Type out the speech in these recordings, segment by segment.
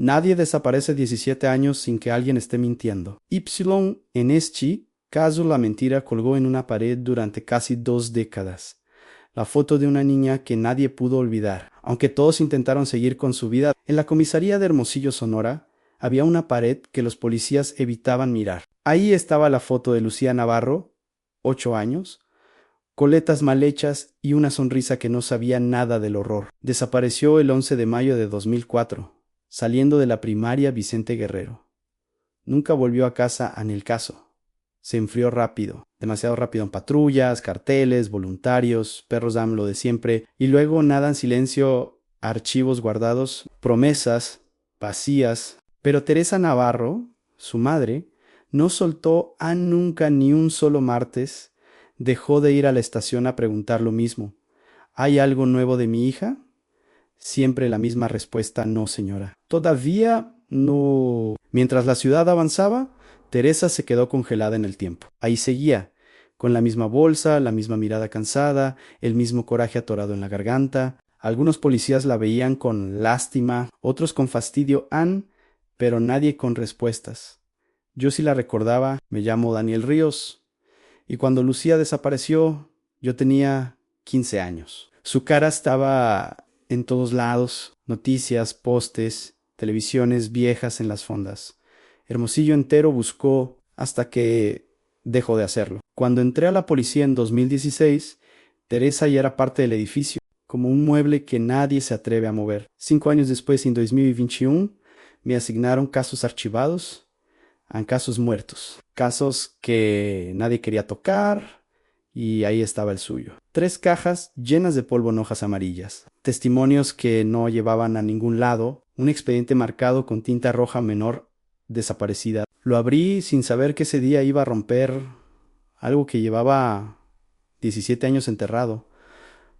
Nadie desaparece 17 años sin que alguien esté mintiendo. Y en este caso la mentira colgó en una pared durante casi 2 décadas. La foto de una niña que nadie pudo olvidar. Aunque todos intentaron seguir con su vida, en la comisaría de Hermosillo, Sonora, había una pared que los policías evitaban mirar. Ahí estaba la foto de Lucía Navarro, 8 años, coletas mal hechas y una sonrisa que no sabía nada del horror. Desapareció el 11 de mayo de 2004, saliendo de la primaria Vicente Guerrero. Nunca volvió a casa en el caso. Se enfrió rápido, demasiado rápido en patrullas, carteles, voluntarios, perros AMLO de siempre, y luego nada en silencio, archivos guardados, promesas vacías. Pero Teresa Navarro, su madre, no soltó a nunca ni un solo martes. Dejó de ir a la estación a preguntar lo mismo. ¿Hay algo nuevo de mi hija? Siempre la misma respuesta: no, señora. Todavía no. Mientras la ciudad avanzaba, Teresa se quedó congelada en el tiempo. Ahí seguía, con la misma bolsa, la misma mirada cansada, el mismo coraje atorado en la garganta. Algunos policías la veían con lástima, otros con fastidio, pero nadie con respuestas. Yo sí la recordaba. Me llamo Daniel Ríos, y cuando Lucía desapareció, yo tenía 15 años. Su cara estaba en todos lados, noticias, postes, televisiones viejas en las fondas. Hermosillo entero buscó hasta que dejó de hacerlo. Cuando entré a la policía en 2016, Teresa ya era parte del edificio, como un mueble que nadie se atreve a mover. 5 años después, en 2021, me asignaron casos archivados a casos muertos. Casos que nadie quería tocar, y ahí estaba el suyo. 3 cajas llenas de polvo en hojas amarillas. Testimonios que no llevaban a ningún lado. Un expediente marcado con tinta roja: menor desaparecida. Lo abrí sin saber que ese día iba a romper algo que llevaba 17 años enterrado,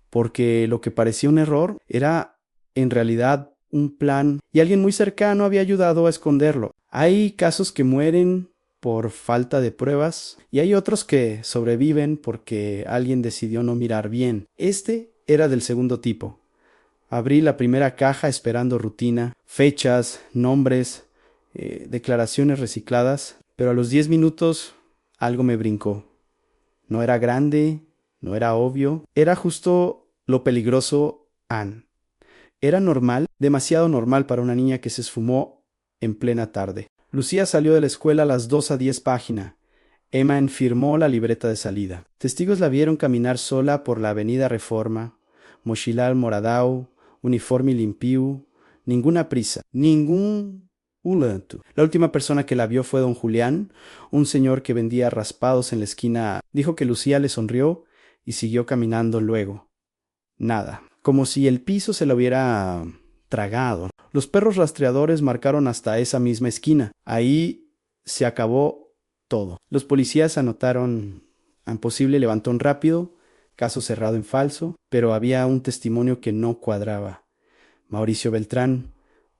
porque lo que parecía un error era en realidad un plan, y alguien muy cercano había ayudado a esconderlo. Hay casos que mueren por falta de pruebas, y hay otros que sobreviven porque alguien decidió no mirar bien. Este era del segundo tipo. Abrí la primera caja esperando rutina, fechas, nombres, declaraciones recicladas, pero a los 10 minutos algo me brincó. No era grande, no era obvio, era justo lo peligroso. Era normal, demasiado normal para una niña que se esfumó en plena tarde. Lucía salió de la escuela a las 2:10 página. Emma firmó la libreta de salida. Testigos la vieron caminar sola por la avenida Reforma, mochilal moradao, uniforme limpiu, ninguna prisa, ningún ulanto. La última persona que la vio fue don Julián, un señor que vendía raspados en la esquina. Dijo que Lucía le sonrió y siguió caminando luego. Nada, como si el piso se lo hubiera tragado. Los perros rastreadores marcaron hasta esa misma esquina. Ahí se acabó todo. Los policías anotaron imposible levantón rápido, caso cerrado en falso, pero había un testimonio que no cuadraba. Mauricio Beltrán,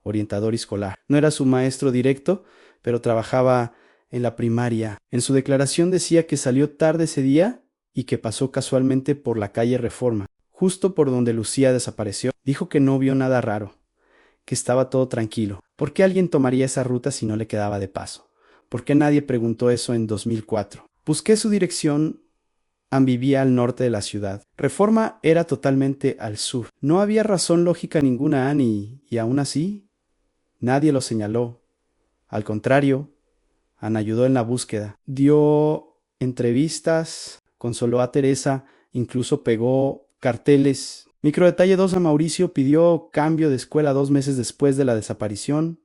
orientador escolar. No era su maestro directo, pero trabajaba en la primaria. En su declaración decía que salió tarde ese día y que pasó casualmente por la calle Reforma, justo por donde Lucía desapareció. Dijo que no vio nada raro, que estaba todo tranquilo. ¿Por qué alguien tomaría esa ruta si no le quedaba de paso? ¿Por qué nadie preguntó eso en 2004? Busqué su dirección. Vivía al norte de la ciudad. Reforma era totalmente al sur. No había razón lógica ninguna, y aún así, nadie lo señaló. Al contrario, ayudó en la búsqueda. Dio entrevistas, consoló a Teresa, incluso pegó carteles. Microdetalle 2: a Mauricio pidió cambio de escuela 2 meses después de la desaparición.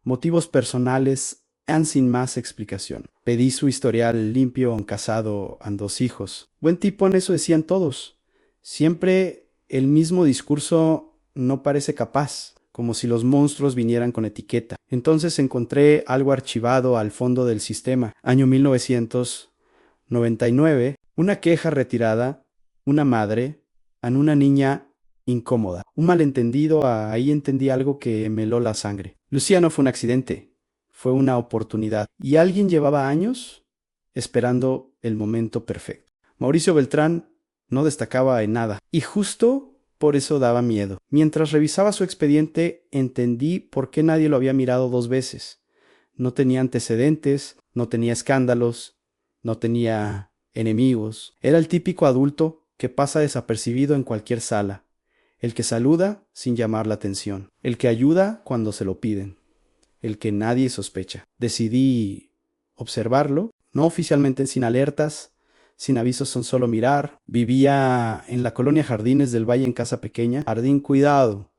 Motivos personales, sin más explicación. Pedí su historial limpio, casado, 2 hijos. Buen tipo, en eso decían todos. Siempre el mismo discurso: no parece capaz, como si los monstruos vinieran con etiqueta. Entonces encontré algo archivado al fondo del sistema. Año 1999, una queja retirada, una madre, una niña incómoda. Un malentendido, ahí entendí algo que me heló la sangre. Lucía no fue un accidente. Fue una oportunidad, y alguien llevaba años esperando el momento perfecto. Mauricio Beltrán no destacaba en nada, y justo por eso daba miedo. Mientras revisaba su expediente, entendí por qué nadie lo había mirado 2 veces. No tenía antecedentes, no tenía escándalos, no tenía enemigos. Era el típico adulto que pasa desapercibido en cualquier sala. El que saluda sin llamar la atención. El que ayuda cuando se lo piden. El que nadie sospecha. Decidí observarlo, no oficialmente sin alertas, sin avisos, son solo mirar. Vivía en la colonia Jardines del Valle en casa pequeña. Jardín cuidado,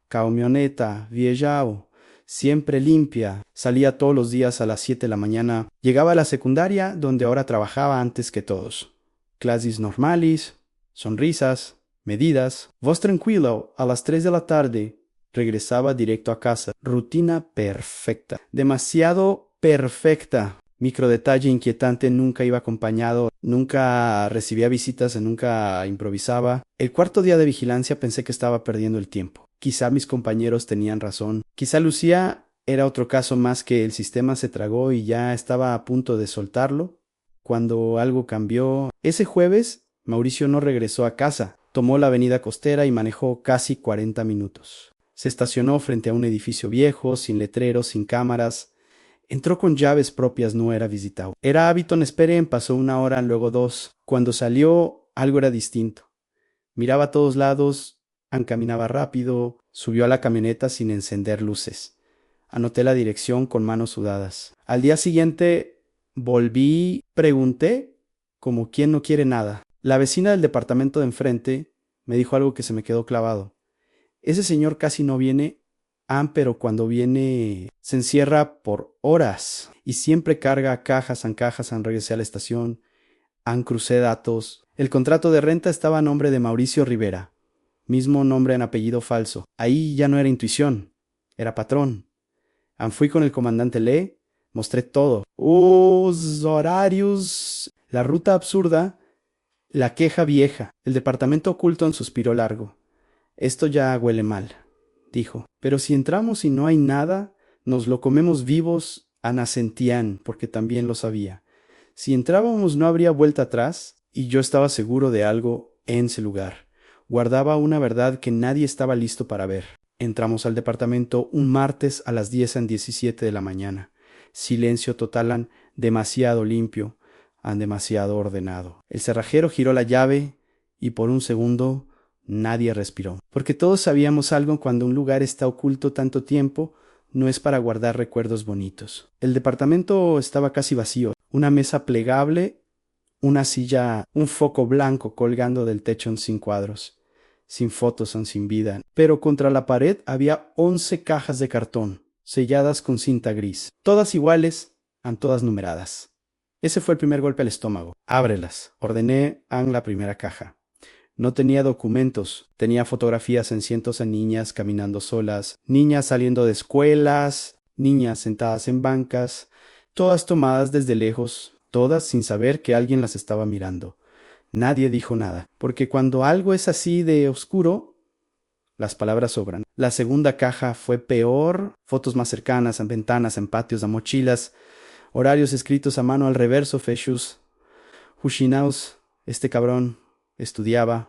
camioneta, viejao, siempre limpia. Salía todos los días a las 7 de la mañana. Llegaba a la secundaria, donde ahora trabajaba antes que todos. Clases normales, sonrisas, medidas. Voz tranquilo, a las 3 de la tarde. Regresaba directo a casa. Rutina perfecta. Demasiado perfecta. Microdetalle inquietante, nunca iba acompañado, nunca recibía visitas, nunca improvisaba. El cuarto día de vigilancia pensé que estaba perdiendo el tiempo. Quizá mis compañeros tenían razón. Quizá Lucía era otro caso más que el sistema se tragó y ya estaba a punto de soltarlo. Cuando algo cambió, ese jueves Mauricio no regresó a casa. Tomó la avenida costera y manejó casi 40 minutos. Se estacionó frente a un edificio viejo, sin letreros, sin cámaras. Entró con llaves propias, no era visitado. Era hábito, esperen, pasó 1 hora, luego 2. Cuando salió, algo era distinto. Miraba a todos lados, caminaba rápido, subió a la camioneta sin encender luces. Anoté la dirección con manos sudadas. Al día siguiente volví, pregunté, como quien no quiere nada. La vecina del departamento de enfrente me dijo algo que se me quedó clavado. Ese señor casi no viene. Pero cuando viene se encierra por horas y siempre carga cajas. Regresé a la estación, crucé datos. El contrato de renta estaba a nombre de Mauricio Rivera, mismo nombre en apellido falso. Ahí ya no era intuición, era patrón. Fui con el comandante Lee, mostré todo. Los horarios, la ruta absurda, la queja vieja. El departamento oculto suspiró largo. Esto ya huele mal, dijo. Pero si entramos y no hay nada, nos lo comemos vivos. Ana sentían, porque también lo sabía. Si entrábamos no habría vuelta atrás, y yo estaba seguro de algo en ese lugar. Guardaba una verdad que nadie estaba listo para ver. Entramos al departamento un martes a las 10:17 de la mañana. Silencio total, demasiado limpio, demasiado ordenado. El cerrajero giró la llave y por un segundo nadie respiró, porque todos sabíamos algo: cuando un lugar está oculto tanto tiempo, no es para guardar recuerdos bonitos. El departamento estaba casi vacío. Una mesa plegable, una silla, un foco blanco colgando del techo sin cuadros, sin fotos, sin vida. Pero contra la pared había 11 cajas de cartón, selladas con cinta gris. Todas iguales, todas numeradas. Ese fue el primer golpe al estómago. Ábrelas, ordené la primera caja. No tenía documentos, tenía fotografías en cientos de niñas caminando solas, niñas saliendo de escuelas, niñas sentadas en bancas, todas tomadas desde lejos, todas sin saber que alguien las estaba mirando. Nadie dijo nada, porque cuando algo es así de oscuro, las palabras sobran. La segunda caja fue peor: fotos más cercanas, en ventanas, en patios, en mochilas, horarios escritos a mano al reverso, fechos. Hushinaus, este cabrón estudiaba,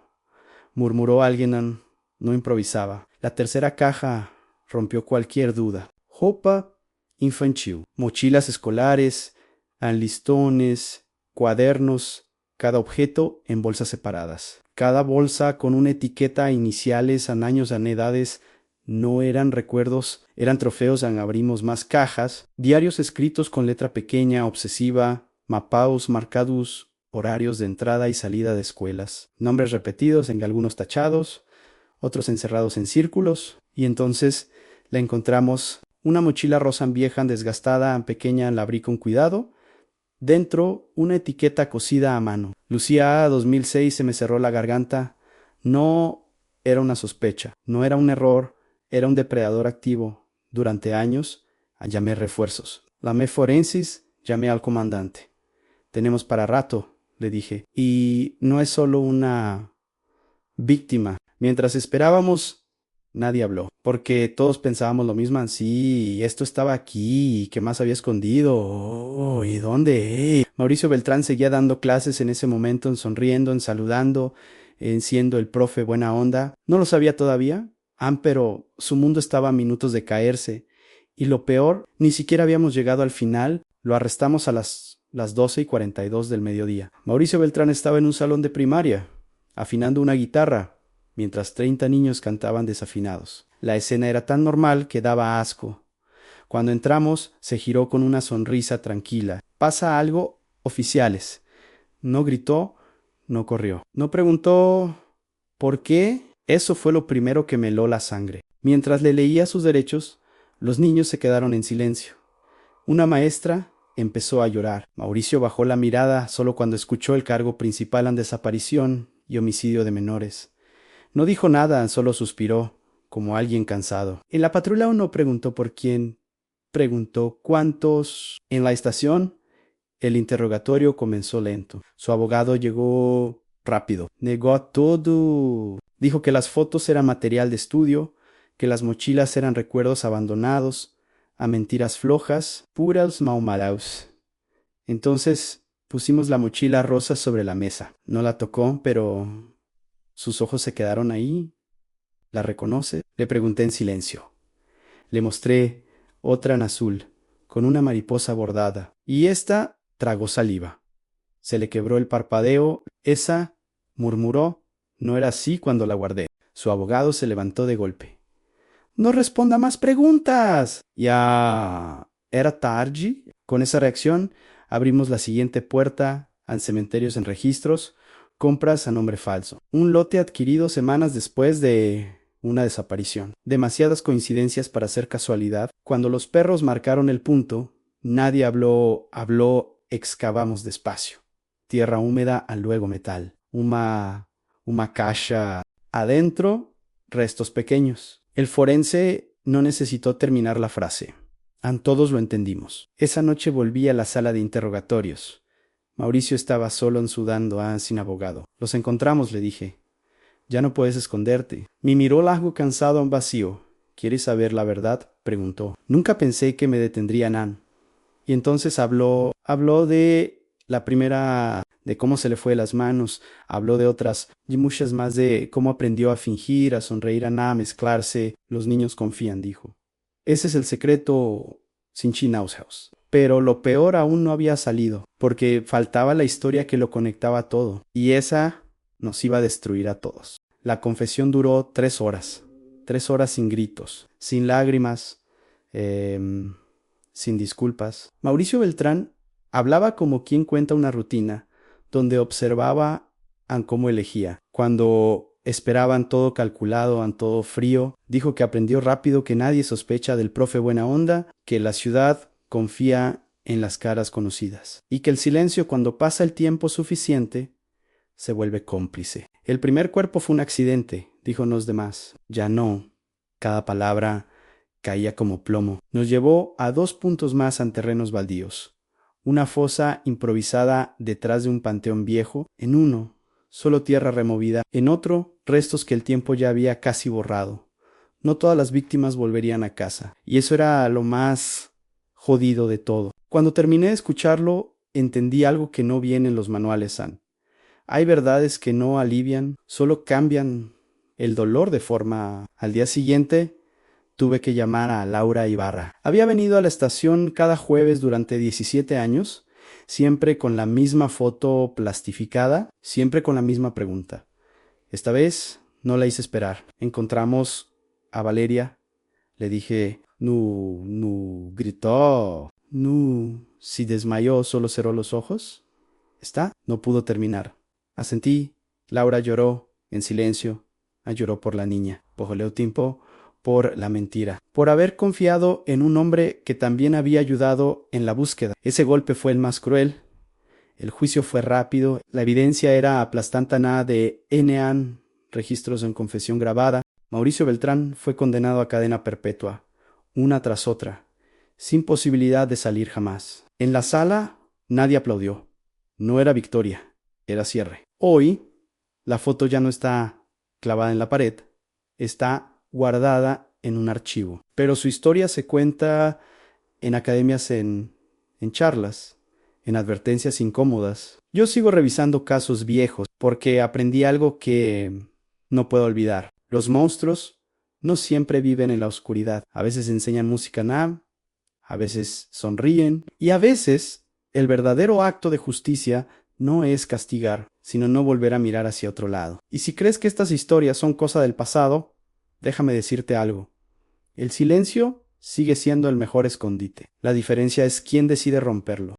murmuró alguien, no improvisaba. La tercera caja rompió cualquier duda. Roupa infantil, mochilas escolares, listones, cuadernos, cada objeto en bolsas separadas. Cada bolsa con una etiqueta, iniciales, años, edades. No eran recuerdos, eran trofeos. Abrimos más cajas, diarios escritos con letra pequeña, obsesiva, mapaos marcados, horarios de entrada y salida de escuelas, nombres repetidos, en algunos tachados, otros encerrados en círculos. Y entonces la encontramos: una mochila rosa vieja, desgastada, pequeña, la abrí con cuidado. Dentro, una etiqueta cosida a mano. Lucía A. 2006. Se me cerró la garganta. No era una sospecha, no era un error, era un depredador activo. Durante años llamé refuerzos. Llamé forensis, llamé al comandante. Tenemos para rato, le dije. Y no es solo una víctima. Mientras esperábamos, nadie habló, porque todos pensábamos lo mismo. Sí, esto estaba aquí, ¿qué más había escondido? Oh, ¿y dónde? Mauricio Beltrán seguía dando clases en ese momento, sonriendo, saludando, siendo el profe buena onda. No lo sabía todavía, pero su mundo estaba a minutos de caerse. Y lo peor, ni siquiera habíamos llegado al final. Lo arrestamos a las 12:42 del mediodía. Mauricio Beltrán estaba en un salón de primaria, afinando una guitarra, mientras 30 niños cantaban desafinados. La escena era tan normal que daba asco. Cuando entramos, se giró con una sonrisa tranquila. ¿Pasa algo, oficiales? No gritó, no corrió. No preguntó por qué. Eso fue lo primero que me heló la sangre. Mientras le leía sus derechos, los niños se quedaron en silencio. Una maestra empezó a llorar. Mauricio bajó la mirada solo cuando escuchó el cargo principal en desaparición y homicidio de menores. No dijo nada, solo suspiró, como alguien cansado. En la patrulla uno preguntó por quién. Preguntó cuántos. En la estación, el interrogatorio comenzó lento. Su abogado llegó rápido. Negó todo. Dijo que las fotos eran material de estudio, que las mochilas eran recuerdos abandonados, a mentiras flojas, puras maumalaus. Entonces pusimos la mochila rosa sobre la mesa. No la tocó, pero sus ojos se quedaron ahí. ¿La reconoce? Le pregunté en silencio. Le mostré otra en azul, con una mariposa bordada, y esta tragó saliva. Se le quebró el parpadeo. Esa, murmuró, no era así cuando la guardé. Su abogado se levantó de golpe. No responda más preguntas. Ya era tarde. Con esa reacción, abrimos la siguiente puerta al cementerio en registros. Compras a nombre falso. Un lote adquirido semanas después de una desaparición. Demasiadas coincidencias para ser casualidad. Cuando los perros marcaron el punto, nadie habló, excavamos despacio. Tierra húmeda, a luego metal. Una caja. Adentro, restos pequeños. El forense no necesitó terminar la frase. Todos lo entendimos. Esa noche volví a la sala de interrogatorios. Mauricio estaba solo sudando, sin abogado. Los encontramos, le dije. Ya no puedes esconderte. Me miró largo, cansado, en vacío. ¿Quieres saber la verdad?, preguntó. Nunca pensé que me detendría Nan. Y entonces habló de la primera, de cómo se le fue de las manos, habló de otras y muchas más, de cómo aprendió a fingir, a sonreír, a mezclarse. Los niños confían, dijo. Ese es el secreto sin Chinauhaus. Pero lo peor aún no había salido, porque faltaba la historia que lo conectaba todo, y esa nos iba a destruir a todos. La confesión duró 3 horas. 3 horas sin gritos, sin lágrimas, sin disculpas. Mauricio Beltrán hablaba como quien cuenta una rutina, donde observaba cómo elegía. Cuando esperaban todo calculado, todo frío, dijo que aprendió rápido que nadie sospecha del profe buena onda, que la ciudad confía en las caras conocidas, y que el silencio, cuando pasa el tiempo suficiente, se vuelve cómplice. El primer cuerpo fue un accidente, dijo los demás. Ya no. Cada palabra caía como plomo. Nos llevó a 2 puntos más en terrenos baldíos. Una fosa improvisada detrás de un panteón viejo. En uno, solo tierra removida. En otro, restos que el tiempo ya había casi borrado. No todas las víctimas volverían a casa. Y eso era lo más jodido de todo. Cuando terminé de escucharlo, entendí algo que no viene en los manuales San. Hay verdades que no alivian, solo cambian el dolor de forma. Al día siguiente, tuve que llamar a Laura Ibarra. Había venido a la estación cada jueves durante 17 años, siempre con la misma foto plastificada, siempre con la misma pregunta. Esta vez no la hice esperar. Encontramos a Valeria. Le dije, no, gritó. No, si desmayó, solo cerró los ojos. ¿Está? No pudo terminar. Asentí. Laura lloró en silencio. Lloró por la niña. Por tiempo, por la mentira. Por haber confiado en un hombre que también había ayudado en la búsqueda. Ese golpe fue el más cruel. El juicio fue rápido. La evidencia era aplastante, nada de NAN, registros en confesión grabada. Mauricio Beltrán fue condenado a cadena perpetua, una tras otra, sin posibilidad de salir jamás. En la sala nadie aplaudió. No era victoria, era cierre. Hoy, la foto ya no está clavada en la pared, está guardada en un archivo. Pero su historia se cuenta en academias, en charlas, en advertencias incómodas. Yo sigo revisando casos viejos porque aprendí algo que no puedo olvidar. Los monstruos no siempre viven en la oscuridad. A veces enseñan música Nam, a veces sonríen y a veces el verdadero acto de justicia no es castigar, sino no volver a mirar hacia otro lado. Y si crees que estas historias son cosa del pasado, déjame decirte algo. El silencio sigue siendo el mejor escondite. La diferencia es quién decide romperlo.